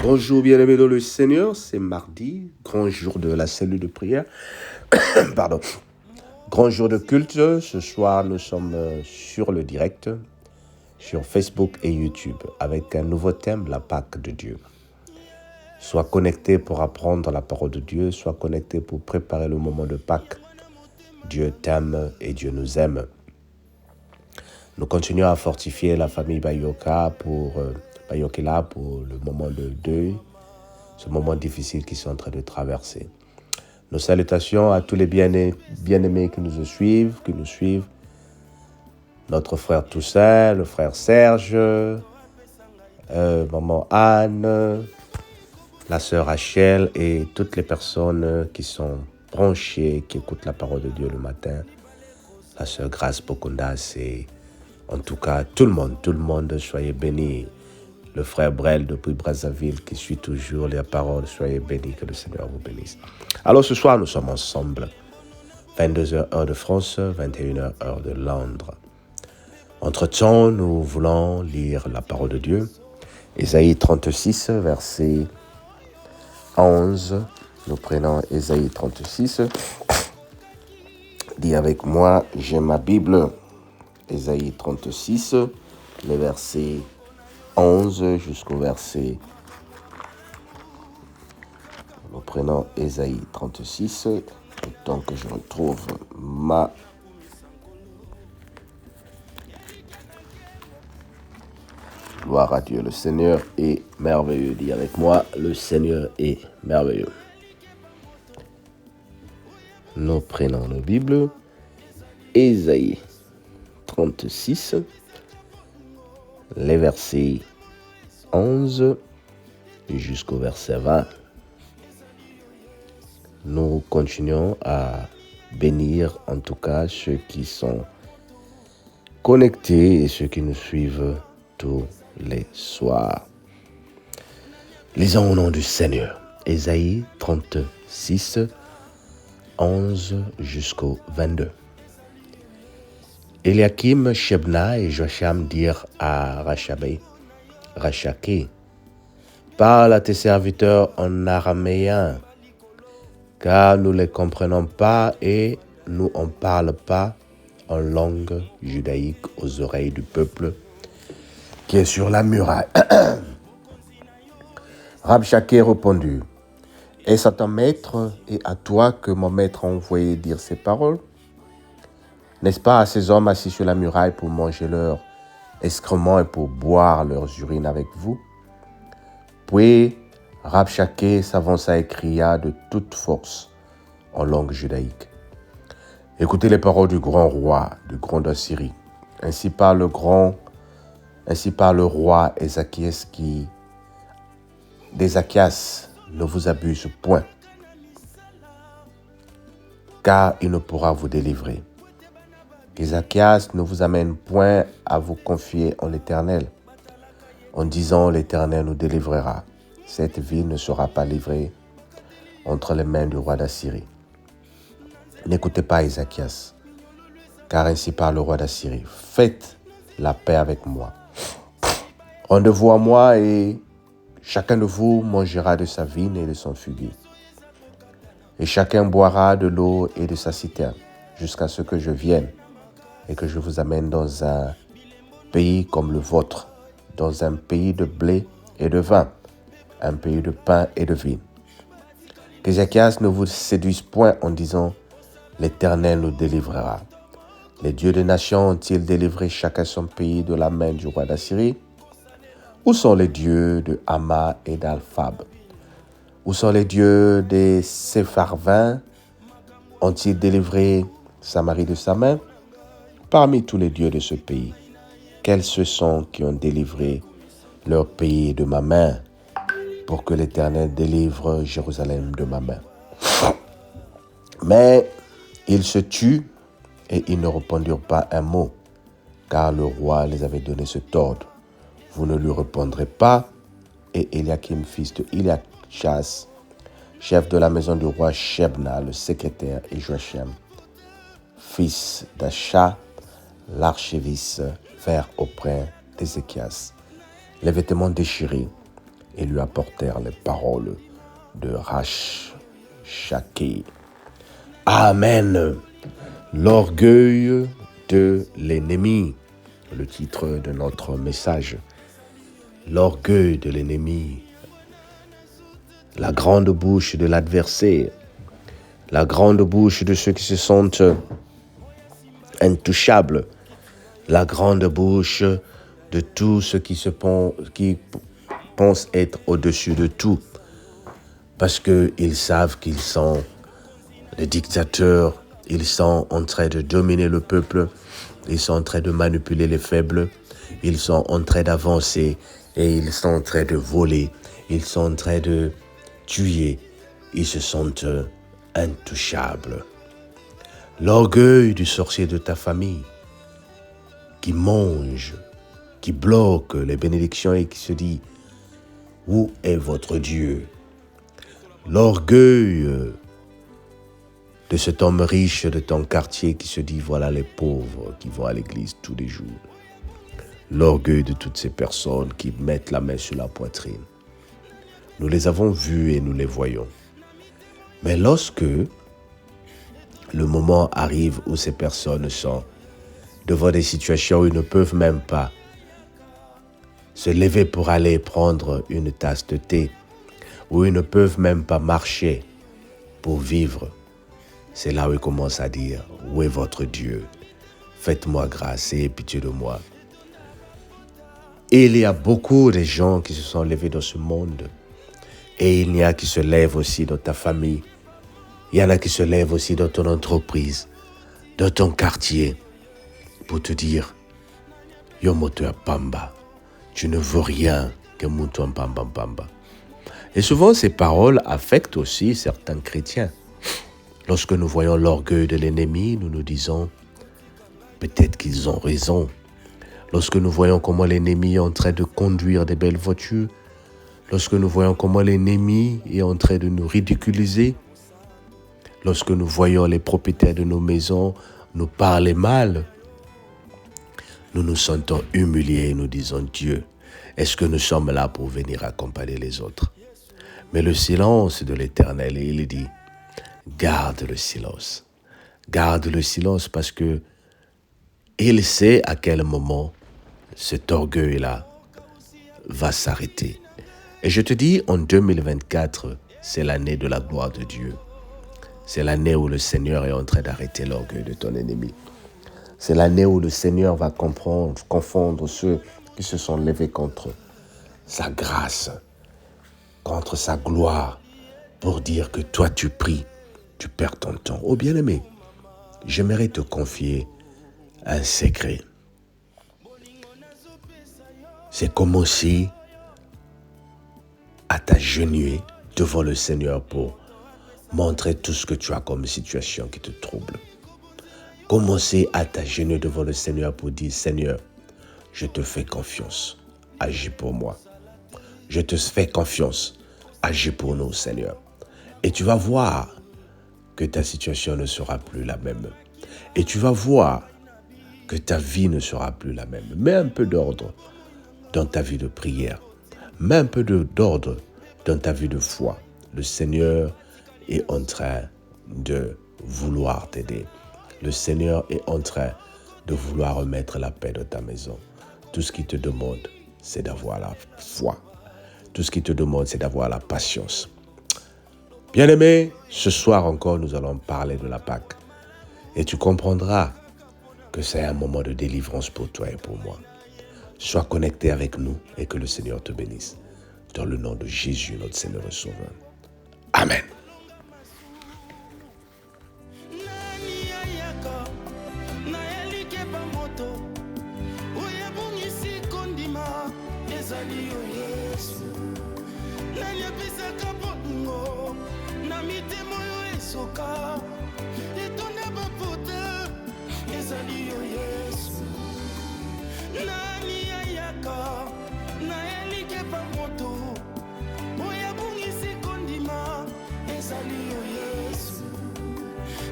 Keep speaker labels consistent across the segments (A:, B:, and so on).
A: Bonjour bien-aimés dans le Seigneur, c'est mardi, grand jour de la cellule de prière, pardon, grand jour de culte. Ce soir, nous sommes sur le direct, sur Facebook et YouTube, avec un nouveau thème, la Pâque de Dieu. Sois connecté pour apprendre la parole de Dieu, sois connecté pour préparer le moment de Pâques. Dieu t'aime et Dieu nous aime. Nous continuons à fortifier la famille Bayokela pour le moment de deuil, ce moment difficile qu'ils sont en train de traverser. Nos salutations à tous les bien-aimés qui nous suivent. Notre frère Toussaint, le frère Serge, maman Anne, la sœur Rachel et toutes les personnes qui sont branchées, qui écoutent la parole de Dieu le matin. La sœur Grace Bokondas et en tout cas tout le monde, soyez bénis. Le frère Brel depuis Brazzaville qui suit toujours les paroles, soyez bénis, que le Seigneur vous bénisse. Alors ce soir, nous sommes ensemble. 22h heure de France, 21h heure de Londres. Entre-temps, nous voulons lire la parole de Dieu. Ésaïe 36, verset 11. Nous prenons Ésaïe 36. Dis avec moi, j'ai ma Bible. Ésaïe 36, les versets 11 jusqu'au verset. Nous prenons Ésaïe 36, le temps que je retrouve ma. Gloire à Dieu, le Seigneur est merveilleux. Dis avec moi, le Seigneur est merveilleux. Nous prenons nos Bibles. Ésaïe 36, les versets 11 jusqu'au verset 20. Nous continuons à bénir en tout cas ceux qui sont connectés et ceux qui nous suivent tous les soirs. Lisons au nom du Seigneur. Ésaïe 36, 11 jusqu'au 22. Eliakim, Shebna et Joachim dirent à Rachaké, parle à tes serviteurs en araméen, car nous ne les comprenons pas et nous en parle pas en langue judaïque aux oreilles du peuple qui est sur la muraille. Rabchaké répondit, est-ce à ton maître et à toi que mon maître a envoyé dire ces paroles? N'est-ce pas à ces hommes assis sur la muraille pour manger leurs excréments et pour boire leurs urines avec vous? Puis Rabchaké s'avança et cria de toute force en langue judaïque. Écoutez les paroles du grand roi, du grand d'Assyrie. Ainsi parle le roi d'Ézachias, ne vous abuse point, car il ne pourra vous délivrer. Qu'Ézachias ne vous amène point à vous confier en l'Éternel, en disant l'Éternel nous délivrera. Cette ville ne sera pas livrée entre les mains du roi d'Assyrie. N'écoutez pas Ézachias, car ainsi parle le roi d'Assyrie. Faites la paix avec moi. Rendez-vous à moi et chacun de vous mangera de sa vigne et de son figuier. Et chacun boira de l'eau et de sa citerne, jusqu'à ce que je vienne et que je vous amène dans un pays comme le vôtre, dans un pays de blé et de vin, un pays de pain et de vigne. Qu'Ézachias ne vous séduise point en disant « L'Éternel nous délivrera ». Les dieux des nations ont-ils délivré chacun son pays de la main du roi d'Assyrie? Où sont les dieux de Hama et d'Alphab? Où sont les dieux des Sépharvains? Ont-ils délivré Samarie de sa main? Parmi tous les dieux de ce pays, quels ce sont qui ont délivré leur pays de ma main pour que l'Éternel délivre Jérusalem de ma main? Mais ils se tuent et ils ne répondirent pas un mot, car le roi les avait donné cet ordre. Vous ne lui répondrez pas. Et Eliakim, fils de Iliachas, chef de la maison du roi Shebna, le secrétaire, et Joachim, fils d'Acha, l'archiviste, vinrent auprès d'Ézéchias, les vêtements déchirés, et lui apportèrent les paroles de Rabshakeh. Amen. L'orgueil de l'ennemi, le titre de notre message. L'orgueil de l'ennemi, la grande bouche de l'adversaire, la grande bouche de ceux qui se sentent intouchables, la grande bouche de tous ceux qui pensent être au-dessus de tout, parce qu'ils savent qu'ils sont les dictateurs, ils sont en train de dominer le peuple, ils sont en train de manipuler les faibles, ils sont en train d'avancer et ils sont en train de voler, ils sont en train de tuer, ils se sentent intouchables. L'orgueil du sorcier de ta famille qui mange, qui bloque les bénédictions et qui se dit « Où est votre Dieu ?» L'orgueil de cet homme riche de ton quartier qui se dit « Voilà les pauvres qui vont à l'église tous les jours. » L'orgueil de toutes ces personnes qui mettent la main sur la poitrine. Nous les avons vus et nous les voyons. Mais lorsque le moment arrive où ces personnes sont devant des situations où ils ne peuvent même pas se lever pour aller prendre une tasse de thé, où ils ne peuvent même pas marcher pour vivre, c'est là où ils commencent à dire « Où est votre Dieu? Faites-moi grâce et pitié de moi. » Et il y a beaucoup de gens qui se sont levés dans ce monde. Et il y a qui se lèvent aussi dans ta famille. Il y en a qui se lèvent aussi dans ton entreprise, dans ton quartier, pour te dire « Yo moto ya pamba, tu ne veux rien que moto pamba pamba. » Et souvent, ces paroles affectent aussi certains chrétiens. Lorsque nous voyons l'orgueil de l'ennemi, nous nous disons « Peut-être qu'ils ont raison. » Lorsque nous voyons comment l'ennemi est en train de conduire des belles voitures, lorsque nous voyons comment l'ennemi est en train de nous ridiculiser, lorsque nous voyons les propriétaires de nos maisons nous parler mal, nous nous sentons humiliés et nous disons « Dieu, est-ce que nous sommes là pour venir accompagner les autres ?» Mais le silence de l'Éternel, il dit « Garde le silence. Garde le silence parce que il sait à quel moment cet orgueil-là va s'arrêter. » Et je te dis, en 2024, c'est l'année de la gloire de Dieu. C'est l'année où le Seigneur est en train d'arrêter l'orgueil de ton ennemi. C'est l'année où le Seigneur va confondre ceux qui se sont levés contre sa grâce, contre sa gloire, pour dire que toi tu pries, tu perds ton temps. Oh bien-aimé, j'aimerais te confier un secret. C'est commencer à t'agenouiller devant le Seigneur pour montrer tout ce que tu as comme situation qui te trouble. Commencer à t'agenouiller devant le Seigneur pour dire « Seigneur, je te fais confiance, agis pour moi. Je te fais confiance, agis pour nous, Seigneur. » Et tu vas voir que ta situation ne sera plus la même. Et tu vas voir que ta vie ne sera plus la même. Mets un peu d'ordre dans ta vie de prière. Mets un peu d'ordre dans ta vie de foi. Le Seigneur est en train de vouloir t'aider. Le Seigneur est en train de vouloir remettre la paix dans ta maison. Tout ce qu'il te demande, c'est d'avoir la foi. Tout ce qu'il te demande, c'est d'avoir la patience. Bien-aimé, ce soir encore, nous allons parler de la Pâque. Et tu comprendras que c'est un moment de délivrance pour toi et pour moi. Sois connecté avec nous et que le Seigneur te bénisse. Dans le nom de Jésus, notre Seigneur et Sauveur. Amen.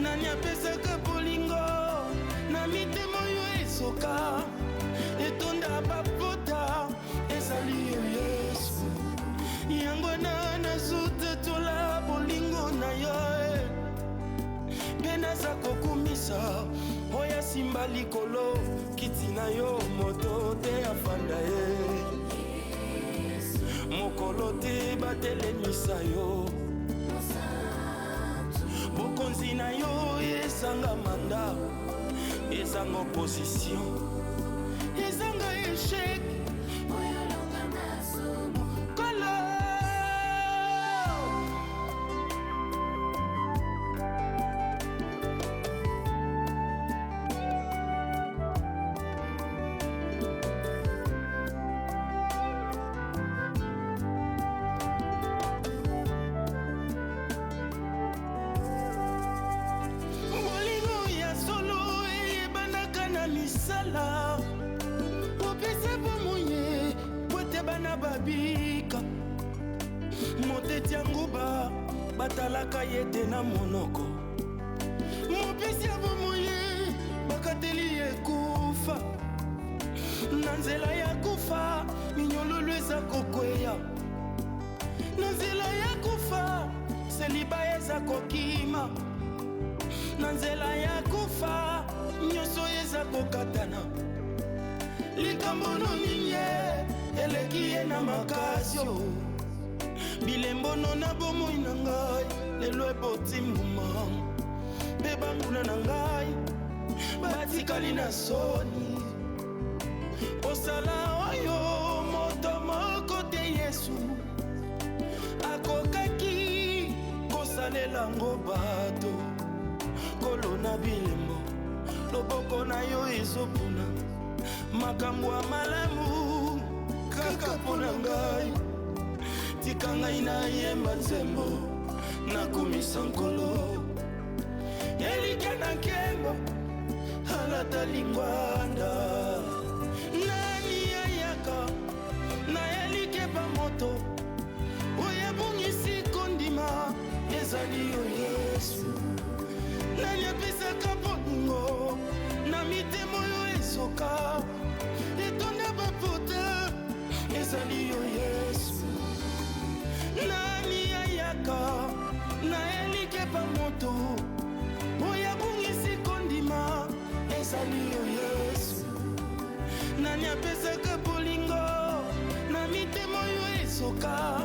B: Nani apesaka bolingo na mitema yo esoka etonda bapota ezali yo Yesu kokumisa oya simba likolo kiti na yo moto te afanda ye mokolo te batelemisa yo bokonzi na yo ezanga manda ezanga opposition ezanga échec misala opesa bomoye pote bana babika moteti ya nguba batalaka ye te na monoko mopesi ya bomoye bakateli ekufa na nzela ya kufa minyololo eza kokweya na nzela ya kufa seliba eza kokima na nzela ya kufa nyonso eza kokatana likambo nini ye eleki ye na makasi bilembono na bomoi na ngai lelo eboti mbuma mpe banguna na ngai batikali na soni osala oyo moto moko te yesu akokaki kosalelango bato kolo na bilembo loboko na yo ezopuna makambo ya malamu kaka mpo na ngai tika ngai nayemba nzembo nakumisa nkolo elike na nkembo alata lingwanda nani ayaka na elike bamoto oyo ebungisi kondima ezali yo yesu nani apesaka bolingo na mitema oyo esoka etonda bapota ezali yo yesu nani ayaka na elike bamoto oyo abungisi kondima ezali yo yesu nani apesaka bolingo na mitema oyo esoka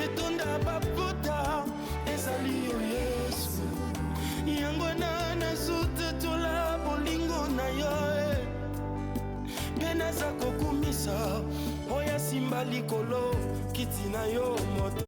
B: etonda bapota ezali yo yesu yango na sutetola bolingo na yo mpe naza kokumisa oya simba likolo kiti na yo moto